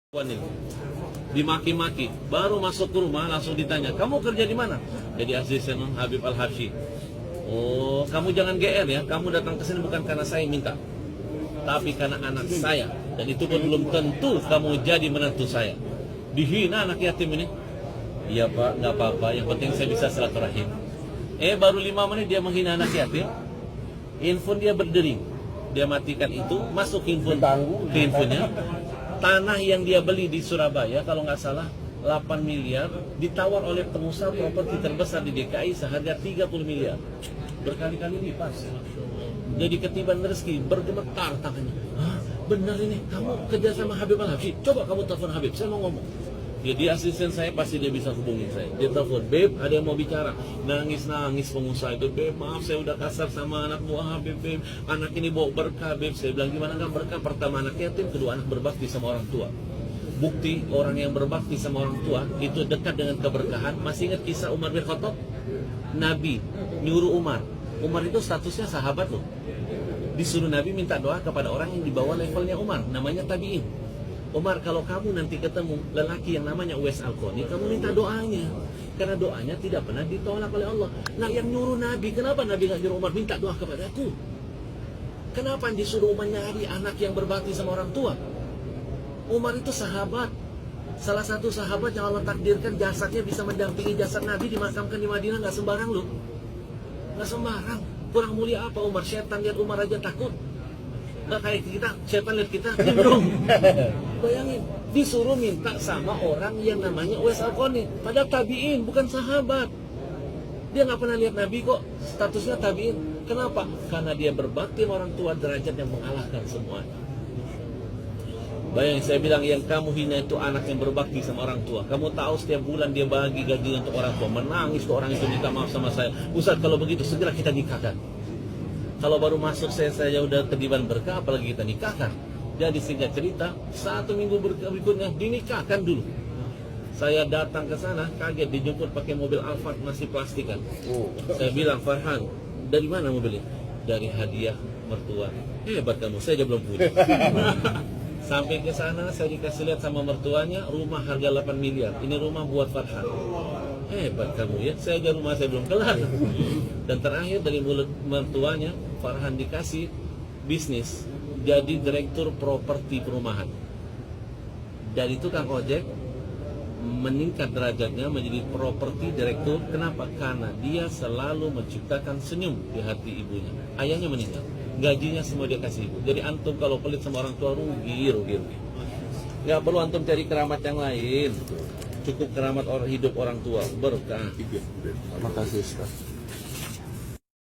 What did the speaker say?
Nih, dimaki-maki, baru masuk ke rumah langsung ditanya, kamu kerja di mana? Jadi asisten Habib Al-Habsyi. Oh, kamu jangan GR ya, kamu datang ke sini bukan karena saya minta, tapi karena anak saya, dan itu pun belum tentu kamu jadi menantu saya. Dihina anak yatim ini. Iya pak, nggak apa-apa, yang penting saya bisa silaturahim. Baru 5 menit dia menghina anak yatim, handphone dia berdering, dia matikan itu, masuk handphone ke handphonenya. Tanah yang dia beli di Surabaya, kalau nggak salah 8 miliar, ditawar oleh pengusaha properti terbesar di DKI seharga 30 miliar. Berkali-kali lipat. Jadi ketiban rezeki, bergemetar tangannya. Hah, benar ini, kamu kerja sama Habib Al-Habsyi? Coba kamu telepon Habib, saya mau ngomong. Jadi asisten saya pasti dia bisa hubungi saya. Dia telepon, Beb, ada yang mau bicara. Nangis-nangis pengusaha itu, Beb, maaf saya udah kasar sama anak buah Habib, Beb. Anak ini bawa berkah, Beb. Saya bilang, gimana nggak berkah? Pertama anak yatim, kedua anak berbakti sama orang tua. Bukti orang yang berbakti sama orang tua itu dekat dengan keberkahan. Masih ingat kisah Umar bin Khattab? Nabi nyuruh Umar. Umar itu statusnya sahabat loh. Disuruh Nabi minta doa kepada orang yang di bawah levelnya Umar, namanya tabi'in. Umar, kalau kamu nanti ketemu lelaki yang namanya Uwais Al-Qarni, kamu minta doanya. Karena doanya tidak pernah ditolak oleh Allah. Nah, yang nyuruh Nabi, kenapa Nabi nggak nyuruh Umar minta doa kepada aku? Kenapa disuruh Umar nyari anak yang berbakti sama orang tua? Umar itu sahabat. Salah satu sahabat yang Allah takdirkan jasadnya bisa mendampingi jasad Nabi dimakamkan di Madinah, nggak sembarang loh. Nggak sembarang. Kurang mulia apa Umar? Setan lihat Umar aja takut. Nggak kayak kita, setan lihat kita nimbrung. Bayangin, disuruh minta sama orang yang namanya Uwais Al-Qarni, padahal tabi'in, bukan sahabat. Dia nggak pernah lihat Nabi kok, statusnya tabi'in. Kenapa? Karena dia berbakti sama orang tua, derajat yang mengalahkan semuanya. Bayangin, saya bilang yang kamu hina itu anak yang berbakti sama orang tua. Kamu tahu setiap bulan dia bagi gaji untuk orang tua, menangis tuh orang itu minta maaf sama saya. Ustaz, kalau begitu segera kita nikahkan. Kalau baru masuk saya udah kediban berkah, apalagi kita nikahkan. Jadi singkat cerita, 1 minggu berikutnya dinikahkan dulu. Saya datang ke sana, kaget dijemput pakai mobil Alphard masih plastikan. Saya bilang, Farhan, dari mana mobilnya? Dari hadiah mertua. Hebat kamu, saya aja belum punya. Sampai ke sana saya dikasih lihat sama mertuanya, rumah harga 8 miliar. Ini rumah buat Farhan. Hebat kamu ya, saya aja rumah saya belum kelar. Dan terakhir dari mulut mertuanya, Farhan dikasih bisnis jadi direktur properti perumahan. Dari tukang ojek meningkat derajatnya menjadi properti direktur. Kenapa? Karena dia selalu menciptakan senyum di hati ibunya. Ayahnya meninggal, gajinya semua dia kasih ibu. Jadi antum kalau pelit sama orang tua rugi. Nggak perlu antum cari keramat yang lain. Cukup keramat hidup orang tua, berkah. Terima kasih Ustaz.